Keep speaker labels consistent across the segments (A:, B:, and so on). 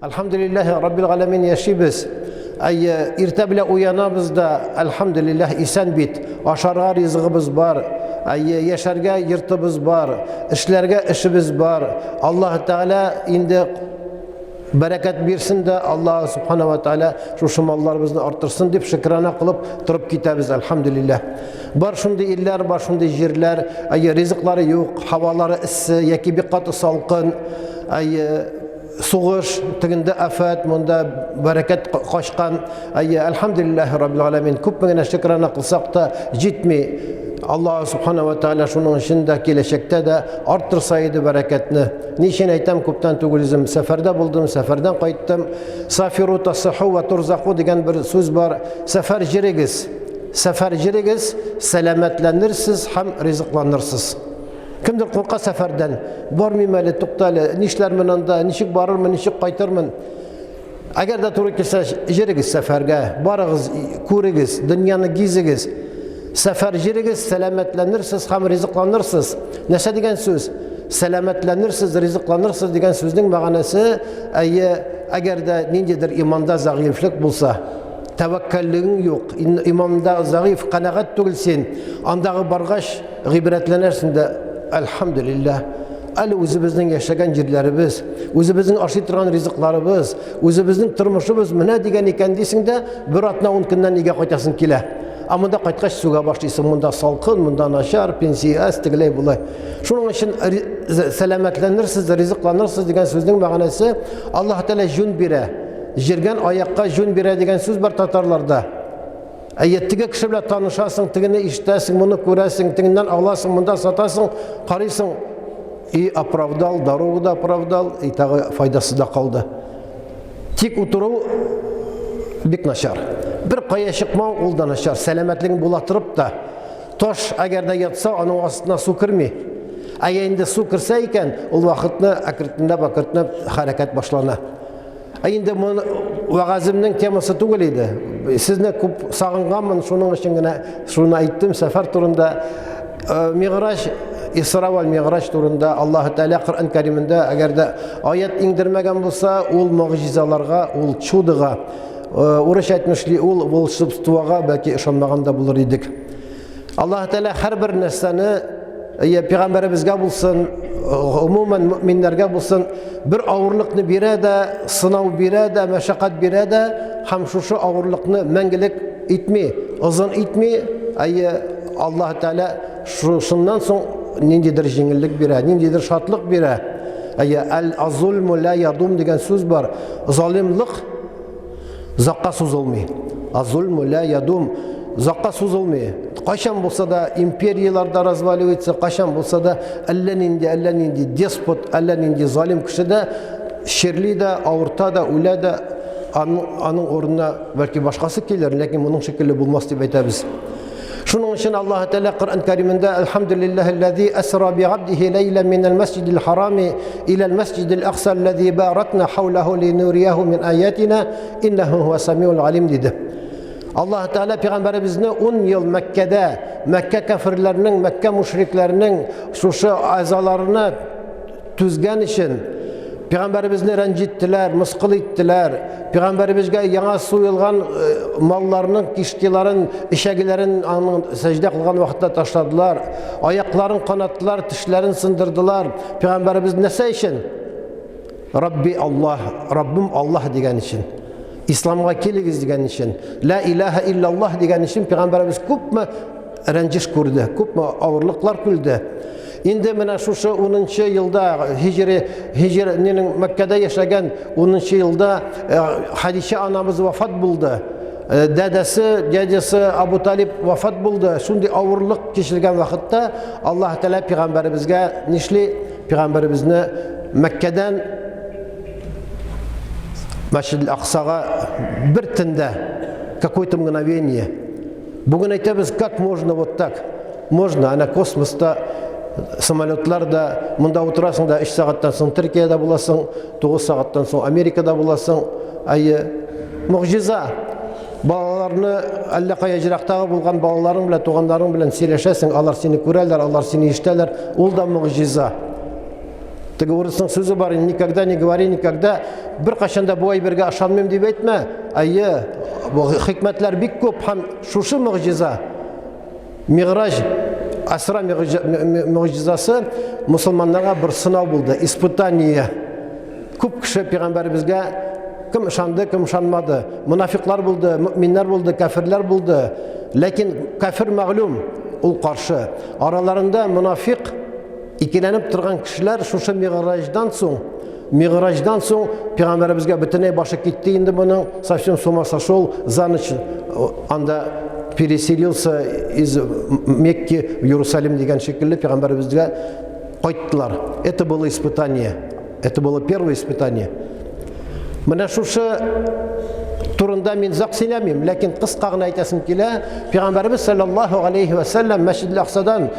A: Alhamdulillahi Rabbil Alamin yaşayız. Irta bile uyanabız da elhamdülillah isen bit. Aşarga rizqimiz var. Yaşarga yırtımız var. İşlerge işimiz var. Allah Teala indi bereket versin de Allah Subhanahu ve Teala şu şumallarımızı artırsın deyip şükrana kılıp durup kitemiz elhamdülillah. Var şundi iller, var şundi jirler. Rizikleri yok, havaları ısı, yeki bir katı salkın. Soğuş, tığında afet, bunda bereket kaçkan. Elhamdülillahi Rabbil Alamin. Küpmegine şükrana kılsak da jitmi. Allah Subhanahu ve Teala şunun içinde gelecekte de artırsaydı bereketini. Niçin aytam kuptan tugulizm seferde buldum, seferden kayıttım. Safiru tasahhu ve turzaku degan bir söz var. Sefer jirigiz. Sefer jirigiz, selametlenirsiz hem rizıklanırsız. Kimdir korka seferden? Barmimeli, tuqtalı, nişlermin anda, nişik barırmın, nişik kaytırmın. Eğer de turu kese jirigiz seferge, barığız, kurigiz, dünyanı gizigiz. Sefer jirigiz, selametlenirsiniz, hem rizıklanırsınız. Nese degen söz? Selametlenirsiniz, rizıklanırsınız degen sözün mağanası eğer de nincedir imanda zayıflık bulsa, tevekkelliğin yok, imanda zayıf, kanaat tugilsin, andağı bargaç gıybretlenirsin de elhamdülillah. Özümüzün yaşayan jirlerimiz, özümüzün aşıtıran rizıklarımız, özümüzün turmuşumuz mene degen iken deysin de bir atına 10 günden nige koytasın kile. Ama da kayıtkaç suga başlıyorsun, bunda salkın, bunda naşar, pensiya, istigilay bulay. Şunun için selametlenirsiz, rizıklanırsınız degen sözün mağanası Allah Teala jün bire, jirgen ayakka jün bire degen söz var Tatarlarda. Tige kişi bile tanışasın, tigini iştesin, bunu göresin, tiginden ağlasın, bundan satasın, karıysın. Apravdal, darogu da apravdal, tağı faydası da kaldı. Tik uturu bik naşar. Bir kaya çıkma oldan naşar. Selametliğini bulatırıp da toş eğer de yatsa onun aslına su kırmıyor. Eğer indi su kırsa iken o vakitini akırtında bakırtına hareket başlana. Eğer bunu vagazımın teması tuğuluydu. Sizne kup sağınganmın şunun için şunu ayttım sefer turunda Mi'raj İsra ve Mi'raj turunda Allah Teala Kur'an-ı Kerim'inde eğer de ayet indirmegen bulsa ol mucizalarga, ol çudıga uğraş etmişli ol substuvaga belki işanmaganda bulur idik. Allah Teala her bir nesneni Peygamberimizge bulsun, umumen müminlerge bulsun bir ağırlıkını bire de, sınav bire de, meşakkat bire de hem şu ağırlıkını mengelik itmi, uzun itmi Allah Teala şundan son nincedir jingillik bire, nincedir şartlık bire. El-zulmu la yadum degen söz var. Zalimlik zakka suzulmuyor. El-zulmu la yadum zakka suzulmuyor. Kaçan bulsa da imperiyalarda razvali etse, kaçan bulsa da ellen indi despot, ellen indi zalim kişi de şirli de, avurta da, ule de anın oruna belki başkası gelir, lakin bunun şekilde bulmaz diye aytamiz. Şunun için Allah Teala Kur'an-ı Kerim'inde Elhamdülillahillezî esra bi'abdihi leylen minel mescidil harami ilel mescidil aksa'llezî bârakna havlehu linuriyahu min ayatina innehu huve semiul alim dedi. Allah Teala Peygamberimizne 10 yıl Mekke'de Mekke kafirlerinin, Mekke müşriklerinin şu azalarını tüzgen için Peygamberimizni rencittiler, mıskıl ettiler. Peygamberimizge yana suyulgan mallarının, kişkilerin, işegilerin secde kılgan vakitte taşladılar. Ayakların kanattılar, dişlerin sındırdılar. Peygamberimiz nese için? Rabbi Allah, Rabbim Allah degen için. İslam'a keligiz degen için. La ilahe illallah degen için Peygamberimiz küpme renciş kurdu, küpme ağırlıklar küldü. Indi mena şu 10. yılda Hicre'nin Mekke'de yaşayan 10. yılda Hadişe anamız vefat buldu. Dedesi Abu Talib vefat buldu. Şimdi ağırlık kişilgen vakitte Allah Teala Peygamberimizge nişli Peygamberimizni Mekke'den Mescid-i Aksa'ga bir tinde какое-то мгновение. Bugün aytamiz, как можно вот так? Можно, ana kosmosta samolyotlarda munda oturasın da 3 saatten soň Türkiye'de bulasın, 9 saatten soň Amerika'da bulasın. Muciza. Balalarını allaqaya jiraqtağı bulgan balaların bilen, tuğanların bilen seyleşesin, alар seni görerler, alар seni işteler. Ol da muciza. Теге урысның сүзе бар, никогда не говори никогда. Бер кашанда бу әйбергә ышанмыйм дип әйтмә. Әйе, бу хикмәтләр бик күп һәм шушы мөгъҗиза. Миграж, Асра мөгъҗизасы мусламаннарга бер сынау булды, испытание. Күп кеше пәйгамбәребезгә кем ышанды, кем ышанмады. Мунафиклар булды, мөэминнәр булды, кафирлар булды. Ләкин кафир мәгълүм, ул каршы. Араларында мунафик икеләнеп торган кешеләр шушы миграждан соң пәйгамбәребезгә бөтенләй башы китте инде моның, совсем с ума сошел, за ночь анда переселился из Мекки в Иерусалим дигән шикелле пәйгамбәребезгә кайттылар. Это было испытание. Это было первое испытание. Менә шушы турында мин зак сөйләмим, ләкин кыска гына әйтәсем килә. Пәйгамбәрбез саллаллаһу алейхи ва саллям Мәсҗид Аксадан,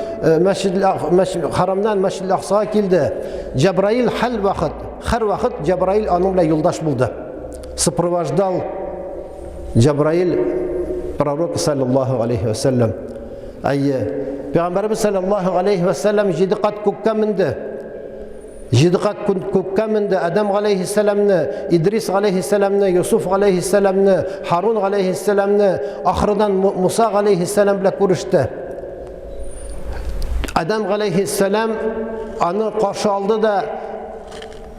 A: Харамнан Мәсҗид Аксага килде. Җабраил һәр вакыт Җабраил аның белән юлдаш булды. Сопровождал Җабраил пророк саллаллаһу алейхи ва саллям. Пәйгамбәрбез саллаллаһу алейхи ва саллям 7 кат күккә менде. 7 кат күккә менде. Адам алейхиссаламны, Идрис алейхиссаламны, Юсуф алейхиссаламны, Харун алейхиссаламны, ахырдан Муса алейхиссалам белән күреште. Адам алейхиссалам аны каршы алды да,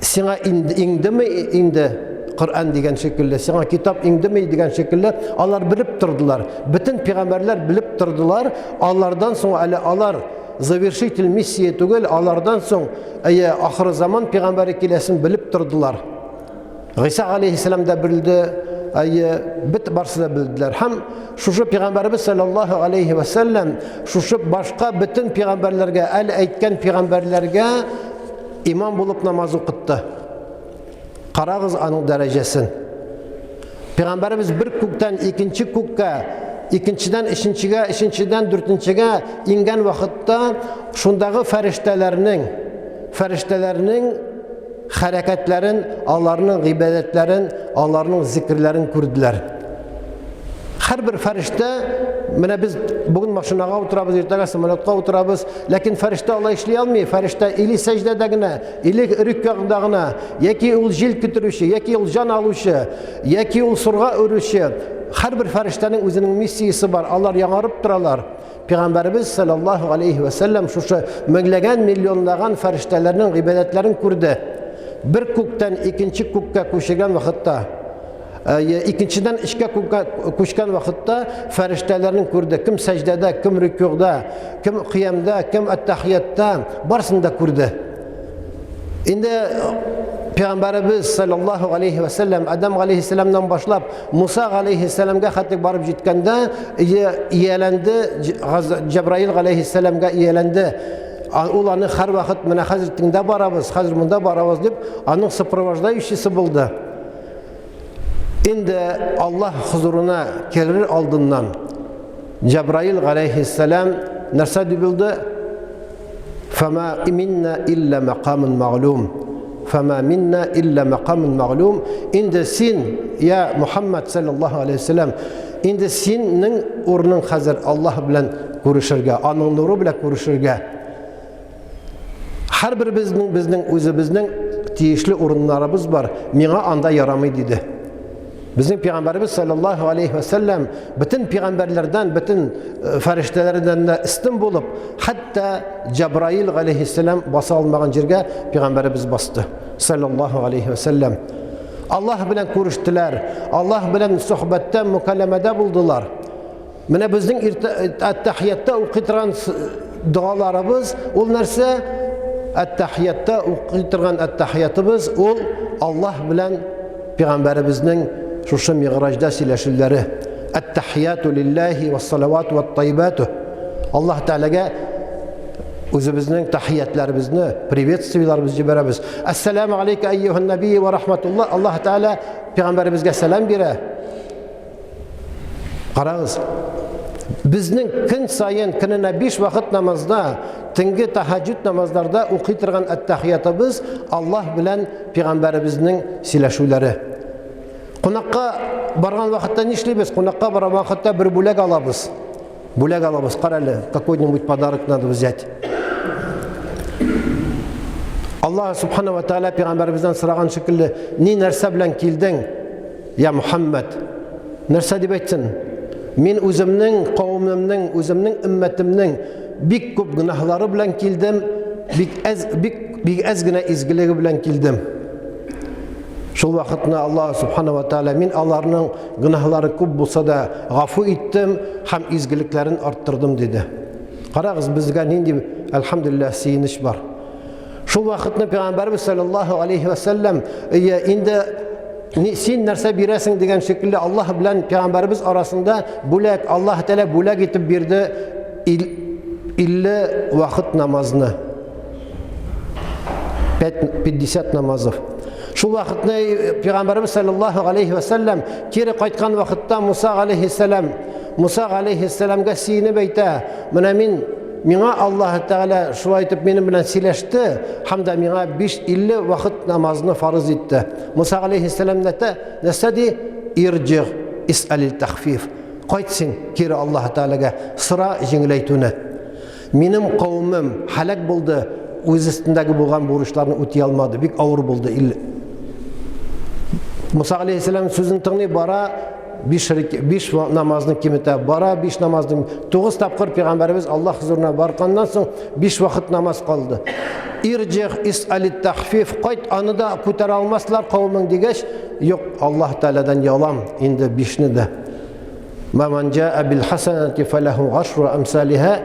A: сиңа иңдеме инде Коръан дигән шикелле, сиңа китап иңдеме дигән шикелле, алар белеп тордылар. Бөтен пәйгамбәрләр белеп тордылар. Алардан соң әле алар завершитель миссия түгел, алардан соң ахыр заман пәйгамбәре киләсен белеп тордылар. Гыйса алейхиссалам да белде, бит барсы да белделәр. Һәм шушы пәйгамбәрбез саллаллаһу алейхи ва саллям шушы башка бөтен пәйгамбәрләргә, әле әйткән пәйгамбәрләргә имам булып намаз укытты. Карагыз аның дәрәҗәсен. Пәйгамбәрбез бер күктән икенче күккә, икенчедән өченчегә, өченчедән дүртенчегә ингән вакытта шундагы фәрештәләрнең хәрәкәтләрен, аларның гыйбадәтләрен, аларның зикрләрен күрделәр. Һәрбер фәрештә, менә без бүген машинага утырабыз, иртәгә самолетка утырабыз, ләкин фәрештә алай эшли алмый. Фәрештә или сәҗдәдә генә, или рükûгда гына, яки ул җил китерүче, яки ул җан алучы, яки ул сурга өрүче. Һәрбер фәрештәнең үзенең миссиясе бар. Алар яңарып торалар. Пәйгамбәрбез саллаллаһу алейхи ва саллям шушы меңләгән, миллионлаган фәрештәләрнең гыйбадәтләрен күрде. Бер күктән икенче күккә күчергән вакытта, икенчедән ичкә күккә күчкән вакытта фәрештәләрне күрде. Кем сәҗдәдә, кем рükûгда, кем кыямда, кем ат-тахиятта, барсын да күрде. Инде Пәйгамбәрбез саллаллаһу алейхи ва саллям Адам алейхиссаламнан башлап Муса алейхиссаламга хәтта барып җиткәндә ияләнде, Җабраил алейхиссаламга ияләнде. Ул аны һәр вакыт менә хәзер тиңдә барабыз, хәзер монда барабыз дип аның сопровождающийсы булды. Инде Аллаһ хузурына келер алдыннан Җабраил алейхиссалам нәрсә дип булды? Фама минна илля мақамун маълум. Фама минна илля мақамун маълум. Инде син, я Мухаммад саллаллаһу алейхи ва саллям, инде синең урының хәзер Аллаһ белән күрешергә, аның нуры белән күрешергә. Һәрбер безнең үзебезнең тиешле урыннарыбыз бар. Миңа анда ярамый диде. Безнең пәйгамбәрбез саллаллаһу алейхи ва саллям бөтен пәйгамбәрләрдән, бөтен фәрештәләрдән дә истин булып, хәтта Җабраил алейхиссалам баса алмаган җиргә пәйгамбәрбез басты саллаллаһу алейхи ва саллям. Аллаһ белән күрештеләр, Аллаһ белән сөхбәттә, мукалламада булдылар. Менә безнең ат-тахиятта укый торган дуаларыбыз, ул нәрсә? Ат-тахиятта укый торган ат-тахиятыбыз ул Аллаһ белән пәйгамбәребезнең шушы мигражда сөйләшүләре. Ат-тахияту лиллаһи вас-салавату ват-тайбату. Аллаһ Тәгаләгә үзебезнең тахиятларыбызны, приветствияларыбызны җибәрәбез. Ассаламу алейка айюхан набий ва рахматуллаһ. Аллаһ Тәгалә пәйгамбәребезгә сәлам бирә. Карагыз. Безнең көн сайын көненә 5 вакыт намазда, төнге тахаҗҗуд намазларда укый торган ат-тахиятыбыз Аллаһ белән пәйгамбәребезнең сөйләшүләре. Кунакка барган вакытта нишлибез? Кунакка барган вакытта бер бүләк алабыз. Бүләк алабыз. Карале, какой-нибудь подарок надо взять. Allah subhanahu wa ta'ala peygamberimizden sıragan şekilde ni nerse bilen kildin ya Muhammed nerse dip aytsin men özümning kavmimning özümning ümmetimning bik köp günahları bilen kildim bik ezgine izgiligi bilen kildim. Şol vaqtna Allah subhanahu wa ta'ala men alarning günahları köp bolsa da gafu ettim ham izgiliklerini arttırdım dedi. Qaragız bizge nindi elhamdülillah siyiniş var. Şol vaqtna Peygamberimiz sallallahu aleyhi ve sellem indi sen nerse biresin degan şekilde Allah bilen Peygamberimiz arasında bulak Allah Teala bulak etip berdi 50 vakit namazını 50 namazı. Şu vaqtda Peygamberimiz sallallahu aleyhi ve sellem kiri qaytgan vaqtda Musa aleyhisselamga siyinib ayta Mina Allah Teala şu aytib benim bilen sileşti hamda mina 50 vakit namazını farz etti. Musa aleyhisselam nesedi irci is'alil tahfif. Qaytsin kiri Allah Teala'ga sıra jinglaytuni. Benim kavmim halak buldu. Öz üstündeki bulgan borçlarını ötey almadı. Bik ağır buldu. Musa aleyhisselam sözün tığını bara 5 namazını kimete bara 5 namazını 9 tapqır Peygamberimiz Allah huzuruna barqandan soň 5 vakit namaz kaldı. İrci is'alit tahfif qayt anı da ko'tara almaslar kavmin degeç yok Allah Teala'dan yalan indi 5'ni de. Man jaa bil hasanati falahu 10 amsalha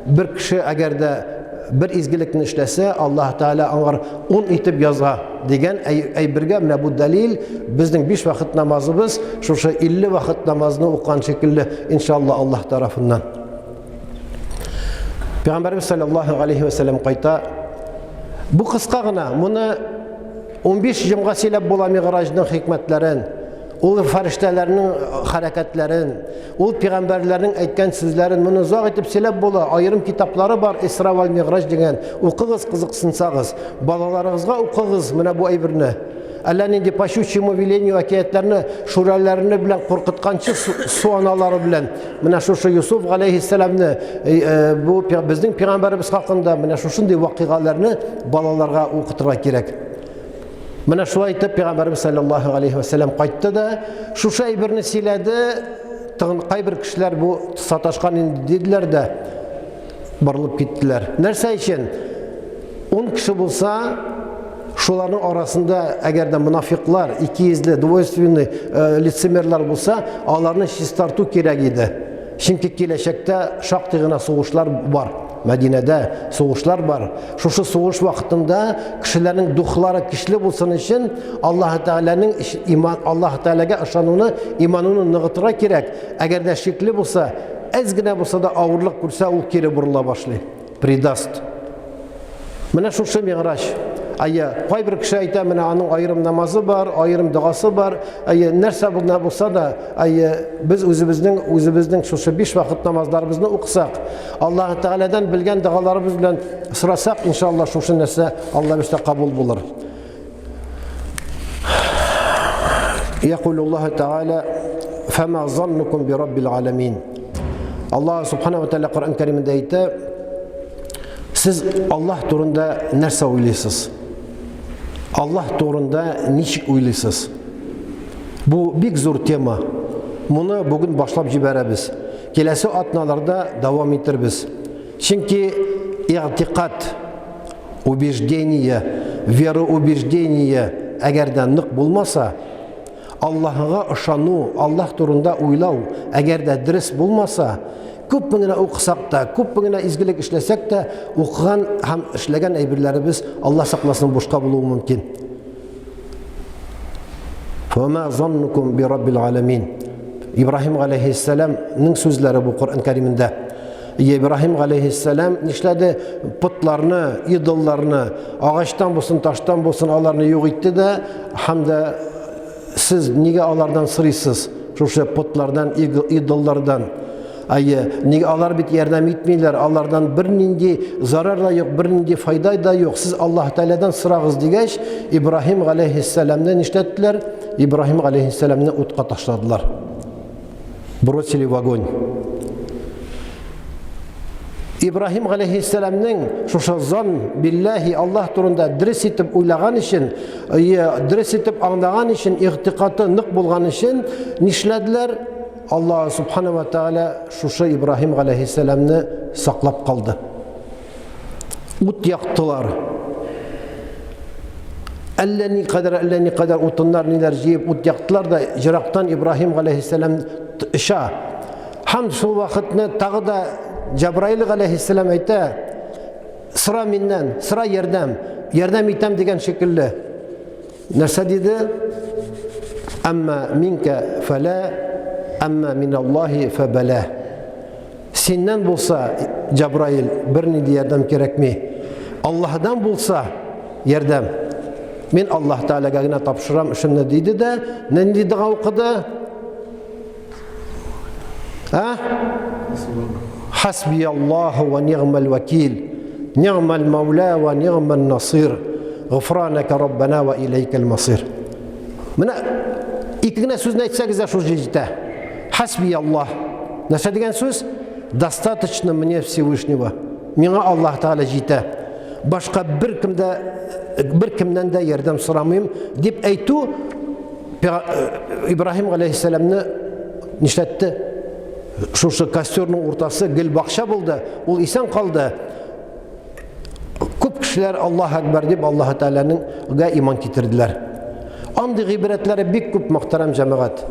A: bir kişi eğer de bir izgilikni işlese Allah Teala angar 10 etip yazga degan birge mena bu dalil bizning 5 vakit namazımız şu 50 vakit namazını okuyan şekilde inşallah Allah tarafından. Peygamberimiz sallallahu aleyhi ve sellem qayta bu kıska gına bunu 15 jımga silep bola mi'rajning hikmetlerin ol farishtalarning hareketlerin, ol peygamberlerin aytgan sözlerin bunu uzoq etib silep bola ayırım kitapları var Isra vel Mi'raj degan o'qig'iz qiziqsinsag'iz balalaringizga o'qig'iz mana bu aybirini Allah'ın de paşuçumu vilenyu akiyetlerini şurallerini bilen korkutkançı su anaları bilen mana şu Yusuf aleyhisselam'ını bu bizning peygamberimiz hakkında mana şu şunday vakigalarını balalarga o'qitira kerak. Mana şu aytib Peygamberimiz sallallahu aleyhi ve sellem qaytdı da şu şey birini siledi. Qay bir kişiler bu sataşkan dediler de barılıp gittiler. Nerse için 10 kişi bulsa şuların arasında eğer de münafıklar, ikiyizli, dvoyственный лицемерлер bulsa alarını şistartu kerek idi. Şimdi gelecekte şaktığına soğuşlar var. Medine'de soğuşlar var. Şu soğuş vaktinde kişilerin duhları güçlü bulsun için Allah Teala'nın Allah Teala'ya ışanını, imanını nığıtıra gerek. Eğer de şekli bulsa, ezgine bulsa da ağırlık kursa o kere burula başlıyor. Predast. Mene şu mi'raj. Qay bir kişi ayta mene anın ayrım namazı var, ayrım duası var. Nerse bu bulsa da biz özümüzün şu 5 vakit namazlarımızı okusak, Allah Teala'dan bilgen dualarımız bilen sırasak inşallah şu nerse Allah bize kabul bulur. Yekulullah Teala fema zannukum bi rabbil alamin. Allah subhanahu ve teala Kur'an-ı Kerim'de ayette siz Allah turunda nerse oylaysınız? Allah turunda niçik oylaysınız? Bu bik zor tema. Bunu bugün başlap jiberemiz. Kelesi atnalarda devam ettirimiz. Çünkü i'tiqat, убеждение, вероубеждение eğer de nık bulmasa Allah'a ışanu, Allah turunda oylav eğer de dürüst bulmasa köp mingine okusak da, köp mingine izgilik işlesek de okugan hem işlegen eybirlerimiz Allah saklasın boşka buluğu mümkün. فَمَا ظَنُّكُمْ بِرَبِّ الْعَالَمِينَ İbrahim Aleyhisselam'ın sözleri bu Kur'an-ı Kerim'de. İbrahim Aleyhisselam işledi putlarını, idollarını, ağaçtan bulsun, taştan bulsun alarını yok etti de hem de siz niye alardan sırıysız? Şu putlardan, idollardan. Nige alar bit yardım etmeyler, alardan bir nindi zarar da yok, bir nindi fayda da yok. Siz Allah Teala'dan sırağız digeç, İbrahim Aleyhisselam'dan işlettiler, İbrahim Aleyhisselam'dan utqa taşladılar. Brosili vagon. Ибрахим алейхиссаламның шушы зан биллахи Аллах турында дөрес итеп уйлаган өчен, дөрес итеп аңлаган өчен, игътикаты нык булган өчен нишләделәр? Аллаһ субханаху ва тааля шушы Ибрахим алейхиссаламны саклап калды. Ут яктылар. Әлләни кадәр утыннар ниләр җыеп ут яктылар да җирактан Ибрахим алейхиссалам иша. Һәм шул вакытны тагы да Җабраил алейхиссалам әйтә: "Сыра миннән, сыра ярдәм итәм" дигән шикелле. Нәрсә диде? "Амма минка фала, амма мин Аллаһи фабала." Синнән булса, Җабраил, бернинди ярдәм кирәкми. Аллаһдан булса ярдәм. Мин Аллаһ Таалага гына тапшырам шуны диде дә, нинди дуа укыды? Хасби Аллаһу ва ниъмал вакил, ниъмал маула ва ниъман насир, гуфранака раббана ва илейкал масир. Менә ике генә сүзне әйтсәгез дә шул җитә. Хасби Аллаһ. Нәрсә дигән сүз? Достаточно мне Всевышнего. Миңа Аллаһ Таала җитә. Башка бер кемнән дә ярдәм сорамыйм дип әйтү Ибрахим алейхиссаламны нишләтте? Шушы костерның уртасы гел бакча булды. Ул исән калды. Күп кешеләр Аллаһ акбар дип Аллаһ Тааланың иман китерделәр. Андый гыйбрәтләре бик күп, мөхтәрәм җәмәгать.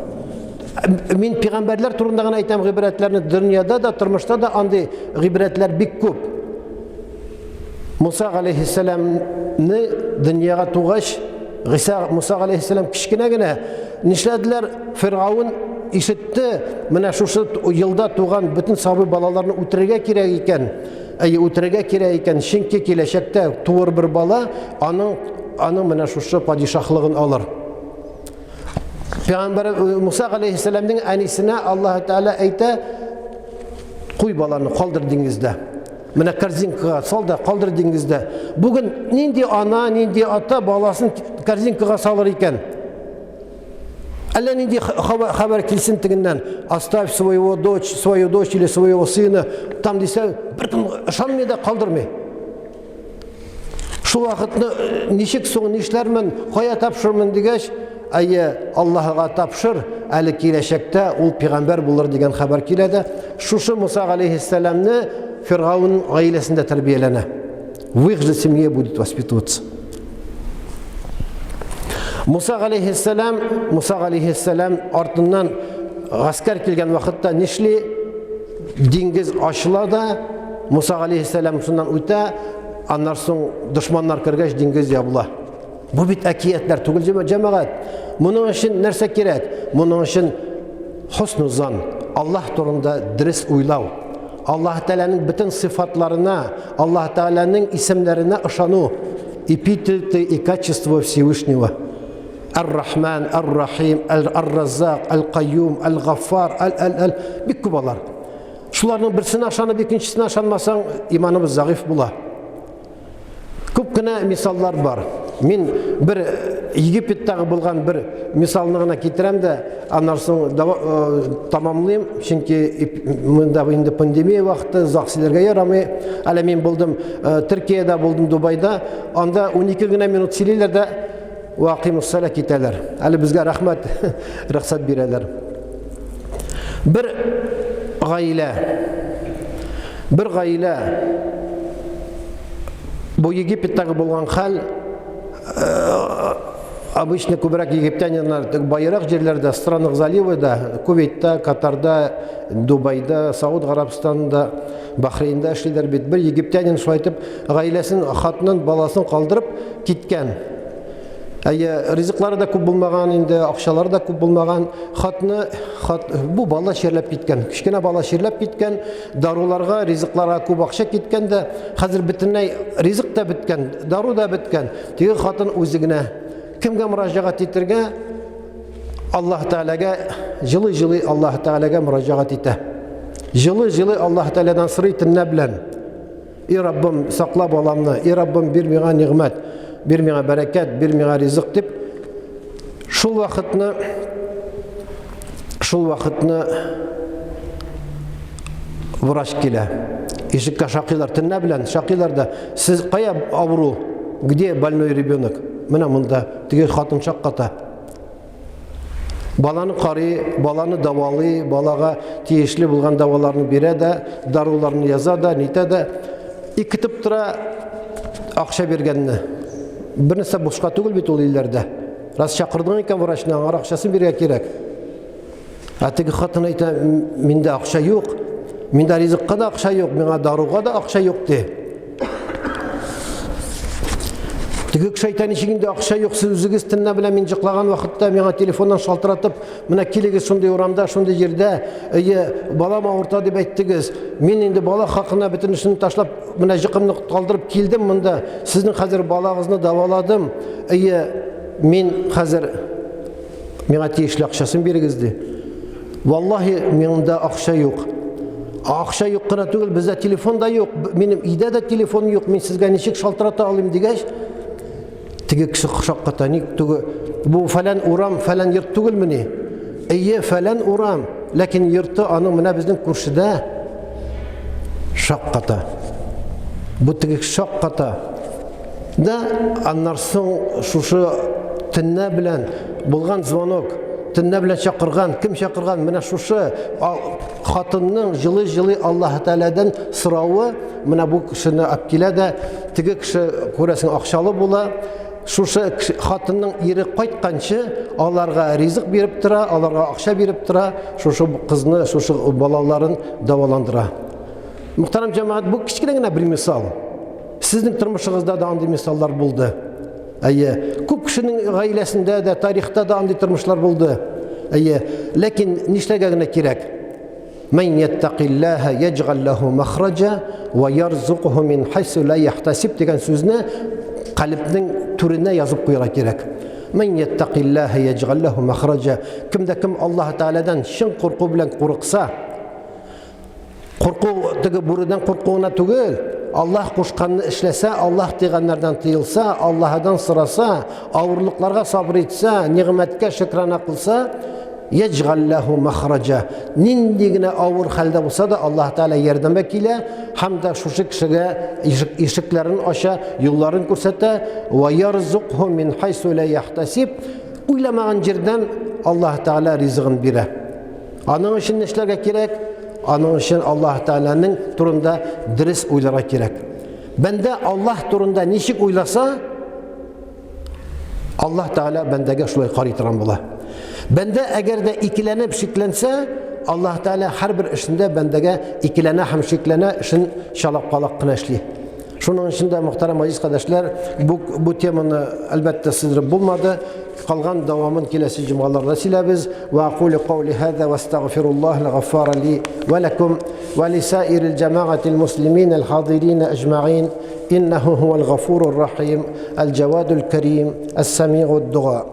A: Мин пәйгамбәрләр турында гына әйтәм гыйбрәтләрне, дөньяда да, тормышта да андый гыйбрәтләр бик күп. Муса алейхиссаламны дөньяга тугач, Муса алейхиссалам кичкенә генә нишләделәр? Фиргавун ишетте, менә шушы елда туган бөтен сабый балаларны үтерергә кирәк икән. Үтерергә кирәк икән, чөнки киләчәктә туыр бер бала аның менә шушы падишаһлыгын алыр. Пәйгамбәр Муса алейхиссаламның әнисенә Аллаһ Таала әйтә: "Куй баланы, калдыр диңгездә. Менә корзинкага сал да калдыр диңгездә." Бүген нинди ана, нинди ата баласын корзинкага салыр икән? Әллә нинди хәбәр килсен тегеннән: "Оставь свою дочь или своего сына", там дисә, беркем ышанмый да калдырмый. Шул вакытны ничек соң нишләрмен, кая тапшырмын дигәч, Аллаһга тапшыр, әле киләчәктә ул пәйгамбәр булыр дигән хәбәр килә дә, шушы Муса алейхиссаламны Фиргавун гаиләсендә тәрбияләнә. В их же семье будет воспитываться. Муса алейхиссалам артыннан гаскәр килгән вакытта нишли? Диңгез ачыла да, Муса алейхиссалам шуннан үтә, аннан соң дошманнар кергәч диңгез ябыла. Бу бит әкиятләр түгел җәмәгать. Моның өчен нәрсә кирәк? Моның өчен хусну зан, Аллаһ турында дөрес уйлау, Аллаһ Тааланың бөтен сыйфатларына, Аллаһ Тааланың исемләренә ышану, эпитеты и качества Всевышнего. Ар-Рахман, Ар-Рахим, Ар-Раззак, Аль-Кайюм, Аль-Гаффар, бик күп алар. Шуларның берсенә ышанып, икенчесенә ышанмасаң, иманыбыз зәгыйф була. Күп кенә мисаллар бар. Мин бер Египеттагы булган бер мисалны гына китерәм дә, аннан соң тамамлыйм, чөнки монда инде пандемия вакыты, заксиләргә ярамый. Әле мин булдым Төркиядә, булдым Дубайда, анда 12 генә минут сөйлиләр дә вакыймуссала китәләр. Әле безгә рәхмәт, рөхсәт бирәләр. Бер гаилә бу Египеттагы булган хәл обычно күбрәк египтяннар байрак җирләрдә, странах заливыда, Кувейтта, Катарда, Дубайда, Сауд Арабстанда, Бахрейнда эшлиләр бит. Бер египтянин шулай итеп гаиләсен, хатынын, баласын калдырып киткән. Ризыклары да күп булмаган, инде акчалары да күп булмаган. Бу бала шерләп киткән. Кичкенә бала шерләп киткән. Даруларга, ризыкларга күп акча киткән дә, хәзер бөтенләй ризык та беткән, дару да беткән. Теге хатын үзе генә кемгә мөрәҗәгать итәргә? Аллаһ Таалага, җылы Аллаһ Таалага мөрәҗәгать итә. Җылы Аллаһ Тааладан сорый төннә белән: "И Раббым, сакла баламны, и Раббым, бир миңа ниғмәт, бир миңа бәрәкәт, бир миңа ризык" дип, шул вакытны врач килә. ишеккә шакыйлар, төннә белән шакыйлар да, сез кая авыру, где больной ребенок? Менә монда, теге хатын шакката. Баланы карый, баланы давалый, балага тиешле булган даваларны бирә дә, даруларны яза да, нитә дә, и көтеп тора акча биргәнне. Бернәрсә бушка түгел бит ул илләрдә. Раз чакырдың икән врачны, аңа акчасын бирергә кирәк. Теге хатын әйтә, миндә акча юк, миндә ризыкка да акча юк, миңа даруга да акча юк ди. Теге шайтан ишегендә акча юк, сез үзегез төннә белән мин җыклаган вакытта миңа телефоннан шалтыратып, менә килегез шундый урамда, шундый җирдә, балам авырта дип әйттегез. Мин инде бала хакына бөтен эшне ташлап, менә җыкымны калдырып килдем монда. Сезнең хәзер балагызны даваладым. Мин хәзер миңа тиешле акчасын бирегез ди. Валлаһи, миндә акча юк. Акча юк кына түгел, бездә телефон да юк. Минем өйдә дә телефон юк. Мин сезгә ничек шалтырата алыйм дигәч, теге кеше шакката, ник түге, бу фәлән урам, фәлән йорт түгелмени? Фәлән урам, ләкин йорты аның менә безнең күршедә. Шакката. Бу теге шакката. Да, аннан соң шушы төннә белән булган звонок, төннә белән чакырган, кем чакырган? Менә шушы хатынның җылы-җылы Аллаһ Тәгаләдән сорауы, менә бу кешене алып килә дә, теге кеше күрәсең акчалы була. Шушы хатынның ире кайтканчы аларга ризык биреп тора, аларга акча биреп тора, шушы кызны, шушы балаларын даваландыра. Мөхтәрәм җәмәгать, бу кичкенә генә бер мисал. Сезнең тормышыгызда да андый мисаллар булды. Күп кешенең гаиләсендә дә, тарихта да андый тормышлар булды. Ләкин нишләргә генә кирәк? Мен яттақиллаха яджгал лаху махраджа ва ярзуқху мин хайсу ла яхтасиб дигән сүзне калбның түренә язып куярга кирәк. Мен яттақиллаха яджгал лаху махраджа. Кемдә кем Аллаһ Тәгаләдән шын курку белән курыкса, курку теге бүредән куркуына түгел, Аллаһ кушканны эшләсә, Аллаһ дигәннәрдән тыелса, Аллаһдан сораса, авырлыкларга сабыр итсә, нигъмәткә шөкрана кылса, яджгал лаху махраджа. Нинди генә авыр хәлдә булса да Аллаһ Тәгалә ярдәмгә килә, һәм дә шушы кешегә ишекләрен ача, юлларын күрсәтә. Ва ярзуқху мин хайсу ла яхтасиб. Уйламаган җирдән Аллаһ Тәгалә ризыгын бирә. Аның өчен эшләргә кирәк? Аның өчен Аллаһ Тәгаләнең турында дөрес уйларга кирәк. Бәндә Аллаһ турында ничек уйласа, Аллаһ Тәгалә бәндәгә шулай карый торган була. Бәндә әгәр дә икеләнеп шикләнсә, Аллаһ Тәгалә һәрбер эшендә бәндәгә икеләнә һәм шикләнә, эшен шалап-калак кына эшли. Шуның өчен дә, мөхтәрәм азиз кардәшләр, бу теманы әлбәттә сиздереп булмады. Калган дәвамын киләсе җомгаларда сөйләбез. Ва aqulu qawli hadha wa astaghfirullah al-ghaffara li wa lakum wa li sa'iril jama'ati al-muslimin al-hadirin ajma'in innahu huwal ghafurur rahim al-jawadul karim as-sami'ud du'a.